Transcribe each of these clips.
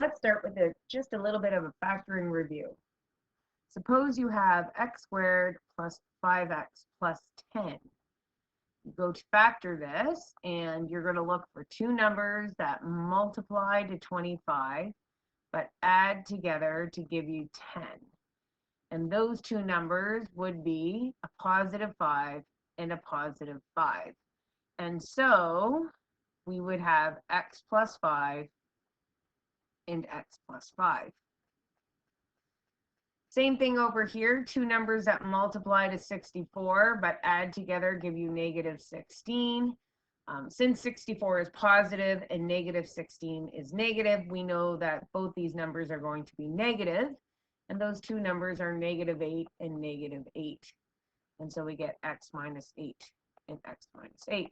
Let's start with just a little bit of a factoring review. Suppose you have x squared plus 5x plus 10. You go to factor this, and you're going to look for two numbers that multiply to 25, but add together to give you 10. And those two numbers would be a positive 5 and a positive 5. And so we would have x plus 5 and x plus 5. Same thing over here, two numbers that multiply to 64, but add together give you negative 16. Since 64 is positive and negative 16 is negative, we know that both these numbers are going to be negative, and those two numbers are negative 8 and negative 8. And so we get x minus 8 and x minus 8.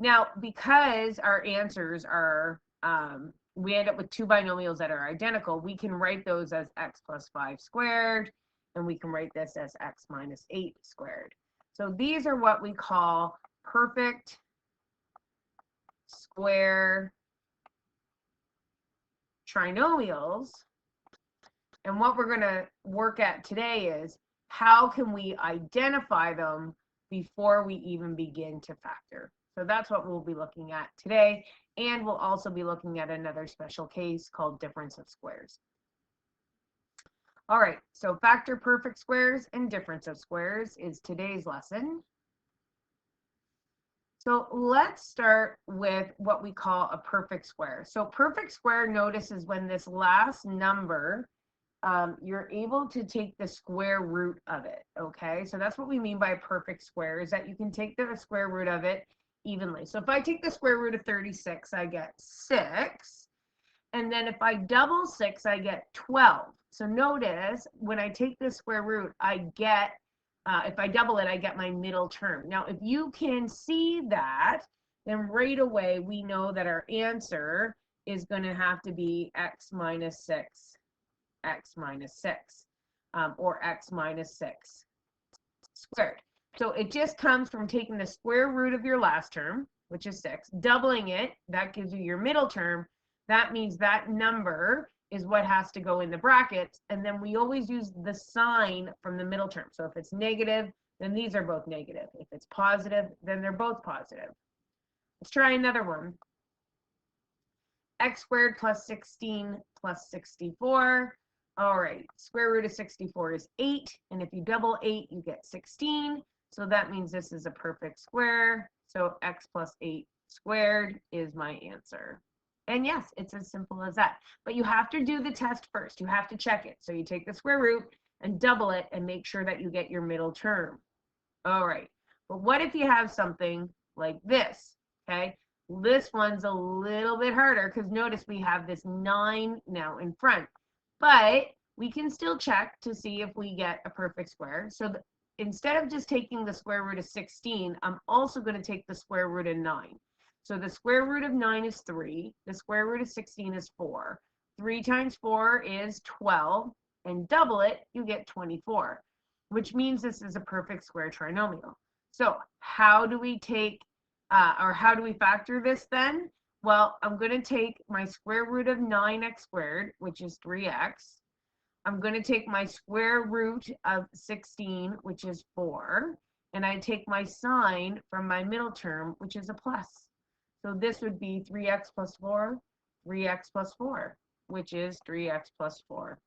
Now, because our answers are we end up with two binomials that are identical, we can write those as x plus 5 squared, and we can write this as x minus 8 squared. So these are what we call perfect square trinomials. And what we're going to work at today is how can we identify them before we even begin to factor. So that's what we'll be looking at today. And we'll also be looking at another special case called difference of squares. All right, so factor perfect squares and difference of squares is today's lesson. So let's start with what we call a perfect square. So perfect square, notice, is when this last number, you're able to take the square root of it, okay? So that's what we mean by a perfect square, is that you can take the square root of it evenly. So if I take the square root of 36, I get 6. And then if I double 6, I get 12. So notice, when I take the square root, I get, if I double it, I get my middle term. Now, if you can see that, then right away we know that our answer is going to have to be x minus 6, or x minus 6 squared. So it just comes from taking the square root of your last term, which is 6, doubling it, that gives you your middle term. That means that number is what has to go in the brackets, and then we always use the sign from the middle term. So if it's negative, then these are both negative. If it's positive, then they're both positive. Let's try another one. X squared plus 16 plus 64. All right, square root of 64 is 8, and if you double 8, you get 16. So that means this is a perfect square. So x plus 8 squared is my answer. And yes, it's as simple as that. But you have to do the test first. You have to check it. So you take the square root and double it and make sure that you get your middle term. All right. But what if you have something like this? Okay. This one's a little bit harder because notice we have this 9 now in front. But we can still check to see if we get a perfect square. So instead of just taking the square root of 16, I'm also going to take the square root of 9. So the square root of 9 is 3. The square root of 16 is 4. 3 times 4 is 12. And double it, you get 24, which means this is a perfect square trinomial. So how do we take, or how do we factor this then? Well, I'm going to take my square root of 9x squared, which is 3x. I'm going to take my square root of 16, which is 4, and I take my sign from my middle term, which is a plus. So this would be 3x plus 4, 3x plus 4, which is 3x plus 4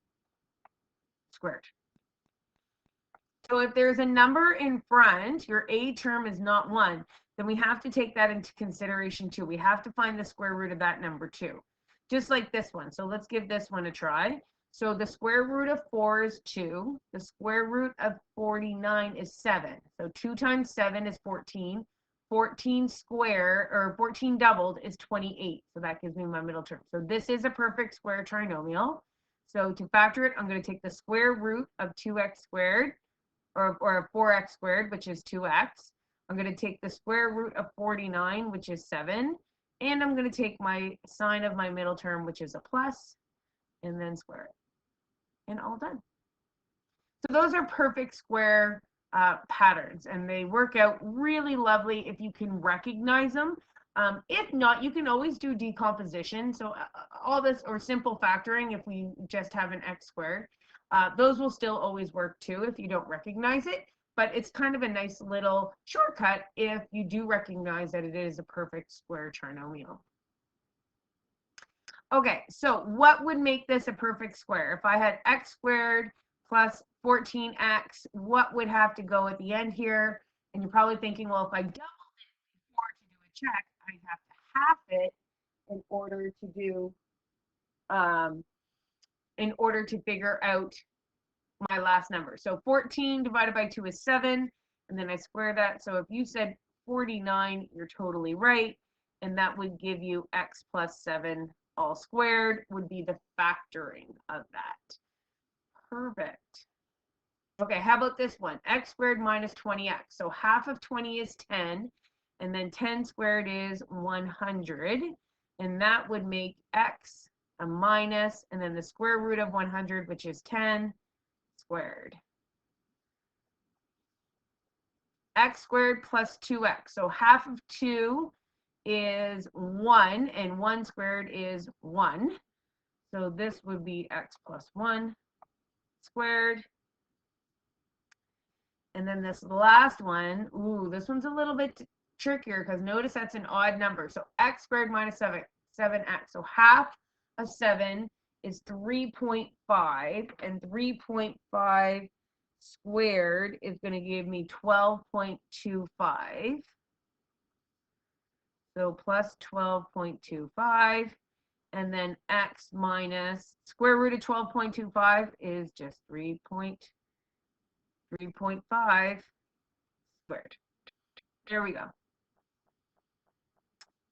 squared. So if there's a number in front, your a term is not 1, then we have to take that into consideration too. We have to find the square root of that number too, just like this one. So let's give this one a try. So the square root of 4 is 2. The square root of 49 is 7. So 2 times 7 is 14. 14 square, or 14 doubled, is 28. So that gives me my middle term. So this is a perfect square trinomial. So to factor it, I'm going to take the square root of 2x squared, or 4x squared, which is 2x. I'm going to take the square root of 49, which is 7. And I'm going to take my sign of my middle term, which is a plus, and then square it. And all done. So those are perfect square patterns, and they work out really lovely if you can recognize them. If not, you can always do decomposition. So all this, or simple factoring, if we just have an x squared, those will still always work too if you don't recognize it. But it's kind of a nice little shortcut if you do recognize that it is a perfect square trinomial. Okay, so what would make this a perfect square? If I had x squared plus 14x, what would have to go at the end here? And you're probably thinking, well, if I doubled it before to do a check, I'd have to half it in order to do, in order to figure out my last number. So 14 divided by 2 is 7, and then I square that. So if you said 49, you're totally right, and that would give you x plus 7 all squared would be the factoring of that. Perfect. Okay, how about this one? X squared minus 20x. So half of 20 is 10, and then 10 squared is 100, and that would make x a minus, and then the square root of 100, which is 10 squared. X squared plus 2x. So half of 2 is 1, and 1 squared is 1. So this would be x plus 1 squared. And then this last one, ooh, this one's a little bit trickier because notice that's an odd number. So x squared minus 7x. So half of 7 is 3.5, and 3.5 squared is going to give me 12.25. So plus 12.25, and then x minus square root of 12.25 is just 3.5 squared. There we go.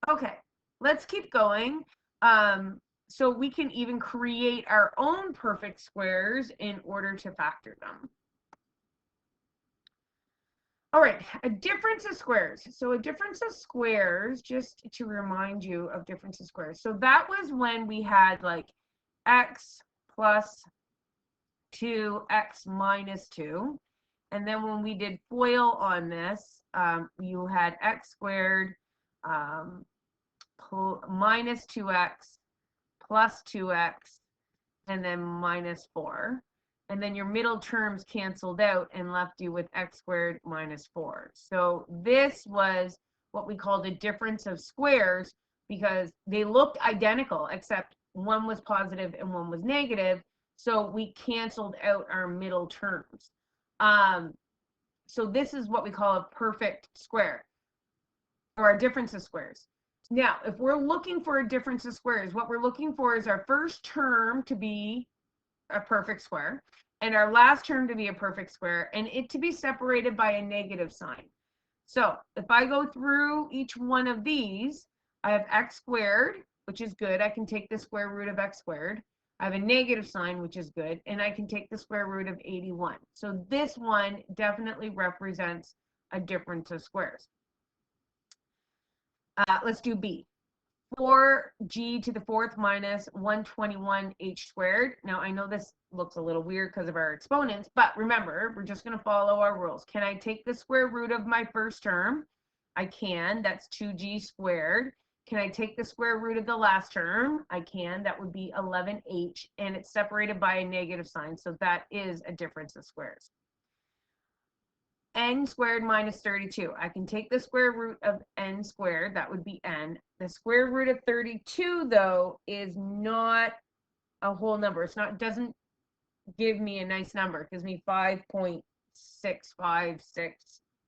Okay, let's keep going. So we can even create our own perfect squares in order to factor them. All right, a difference of squares. So a difference of squares, just to remind you of difference of squares. So that was when we had like x plus 2, x minus 2. And then when we did FOIL on this, you had x squared minus 2x plus 2x, and then minus 4. And then your middle terms canceled out and left you with x squared minus 4. So this was what we called a difference of squares because they looked identical except one was positive and one was negative. So we canceled out our middle terms. So this is what we call a perfect square, or a difference of squares. Now, if we're looking for a difference of squares, what we're looking for is our first term to be a perfect square, and our last term to be a perfect square, and it to be separated by a negative sign. So if I go through each one of these, I have x squared, which is good. I can take the square root of x squared. I have a negative sign, which is good, and I can take the square root of 81. So this one definitely represents a difference of squares. Let's do B. 4g to the fourth minus 121h squared. Now, I know this looks a little weird because of our exponents, but remember, we're just going to follow our rules. Can I take the square root of my first term? I can. That's 2g squared. Can I take the square root of the last term? I can. That would be 11h, and it's separated by a negative sign, so that is a difference of squares. N squared minus 32. I can take the square root of n squared. That would be n. The square root of 32, though, is not a whole number. It's not, doesn't give me a nice number. It gives me 5.656,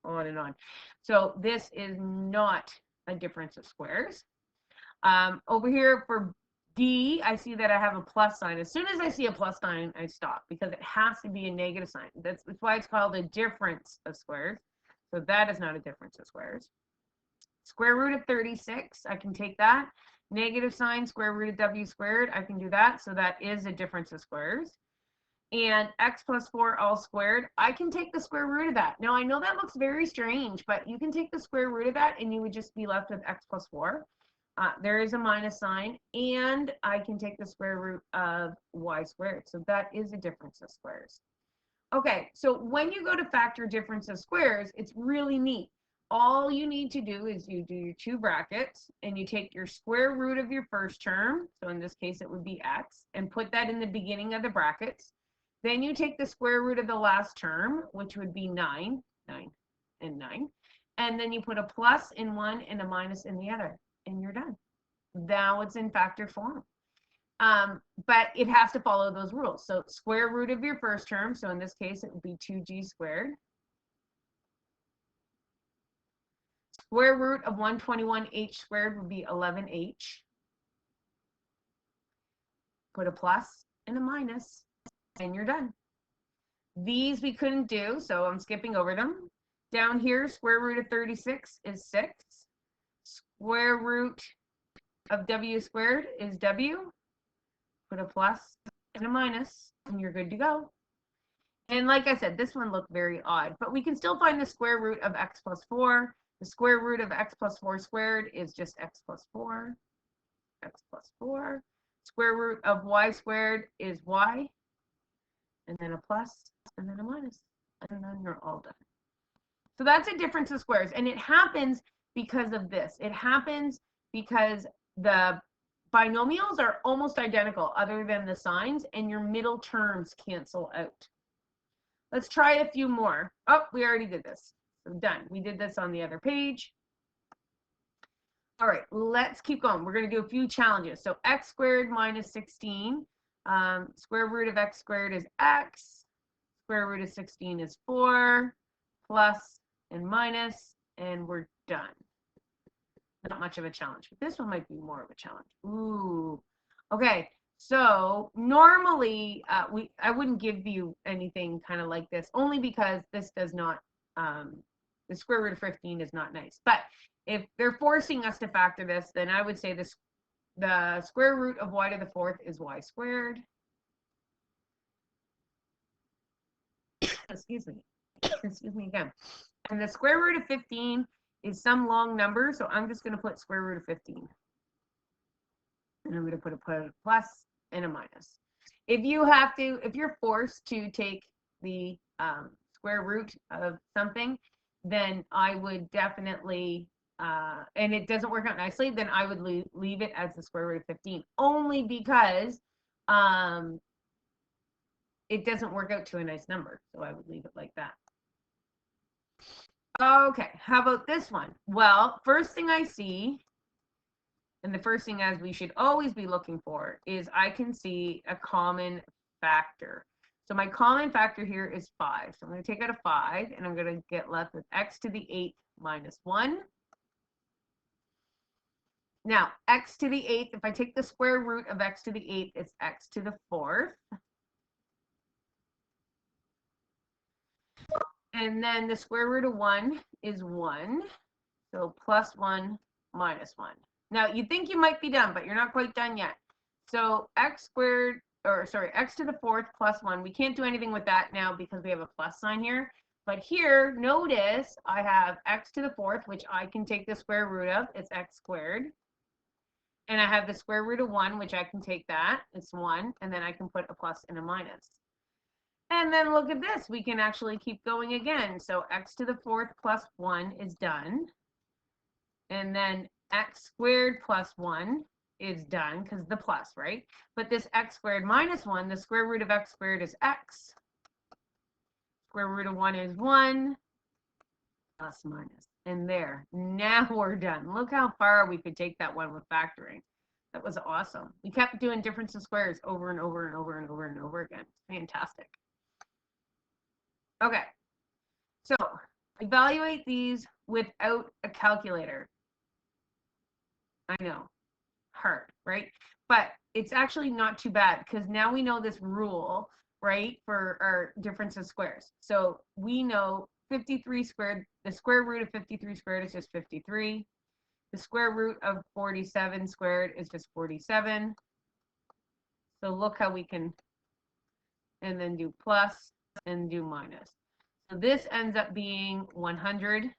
on and on. So this is not a difference of squares. Over here for D, I see that I have a plus sign. As soon as I see a plus sign, I stop because it has to be a negative sign. That's why it's called a difference of squares. So that is not a difference of squares. Square root of 36, I can take that. Negative sign, square root of w squared, I can do that. So that is a difference of squares. And x plus 4 all squared, I can take the square root of that. Now, I know that looks very strange, but you can take the square root of that and you would just be left with x plus 4. There is a minus sign, and I can take the square root of y squared. So that is a difference of squares. Okay, so when you go to factor difference of squares, it's really neat. all you need to do is you do your two brackets and you take your square root of your first term, so in this case it would be x, and put that in the beginning of the brackets. Then you take the square root of the last term, which would be 9, and 9, and then you put a plus in one and a minus in the other, and you're done. Now it's in factor form. But it has to follow those rules. So square root of your first term, so in this case it would be 2g squared. Square root of 121h squared would be 11h. Put a plus and a minus, and you're done. These we couldn't do, so I'm skipping over them. Down here, square root of 36 is 6. Square root of w squared is w. Put a plus and a minus, and you're good to go. And like I said, this one looked very odd, but we can still find the square root of x plus 4. The square root of x plus 4 squared is just x plus 4. X plus 4. Square root of y squared is y. And then a plus, and then a minus. And then you're all done. So that's a difference of squares. And it happens because of this. It happens because the binomials are almost identical other than the signs, and your middle terms cancel out. Let's try a few more. Oh, we already did this. So done. We did this on the other page. All right, let's keep going. We're going to do a few challenges. So x squared minus 16. Square root of x squared is x. Square root of 16 is 4. Plus and minus, and we're done. Not much of a challenge, but this one might be more of a challenge. Ooh. Okay, so normally I wouldn't give you anything kind of like this, only because this does not, the square root of 15 is not nice. But if they're forcing us to factor this, then I would say this, the square root of y to the fourth is y squared. Excuse me. Excuse me again. And the square root of 15 is some long number, so I'm just going to put square root of 15. And I'm going to put a plus and a minus. If you're forced to take the square root of something, then I would definitely, and it doesn't work out nicely, then I would leave it as the square root of 15, only because it doesn't work out to a nice number, so I would leave it like that. Okay, how about this one? Well, first thing I see, and the first thing as we should always be looking for, is I can see a common factor. So my common factor here is 5. So I'm going to take out a 5, and I'm going to get left with x to the 8th minus 1. Now, x to the 8th, if I take the square root of x to the 8th, it's x to the 4th. And then the square root of 1 is 1. So plus 1 minus 1. Now, you think you might be done, but you're not quite done yet. So x squared, or sorry, x to the 4th plus 1. We can't do anything with that now because we have a plus sign here. But here, notice I have x to the 4th, which I can take the square root of. It's x squared. And I have the square root of 1, which I can take that. It's 1. And then I can put a plus and a minus. And then look at this. We can actually keep going again. So x to the 4th plus 1 is done. And then x squared plus 1 is done because the plus, right? But this x squared minus 1, the square root of x squared is x. Square root of 1 is 1. Plus minus. And there. Now we're done. Look how far we could take that one with factoring. That was awesome. We kept doing difference of squares over and over and over and over and over again. Fantastic. Okay, so evaluate these without a calculator. I know, hard, right? But it's actually not too bad because now we know this rule, right, for our difference of squares. So we know 53 squared, the square root of 53 squared is just 53. The square root of 47 squared is just 47. So look how we can, and then do plus and do minus. So this ends up being 100.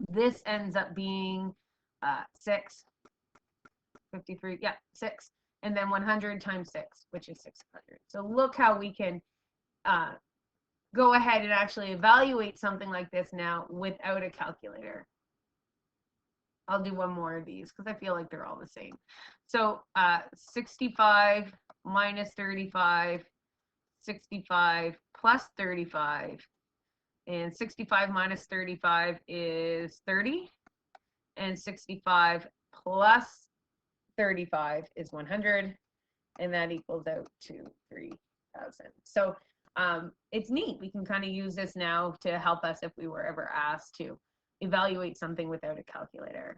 This ends up being 6. 53, yeah, 6. And then 100 times 6, which is 600. So look how we can go ahead and actually evaluate something like this now without a calculator. I'll do one more of these because I feel like they're all the same. So 65 minus 35, 65 plus 35, and 65 minus 35 is 30, and 65 plus 35 is 100, and that equals out to 3,000. So it's neat. We can kind of use this now to help us if we were ever asked to evaluate something without a calculator.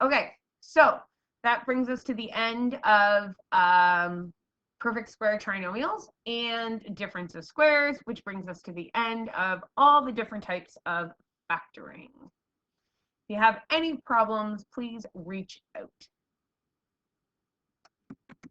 Okay, so that brings us to the end of perfect square trinomials and difference of squares, which brings us to the end of all the different types of factoring. If you have any problems, please reach out.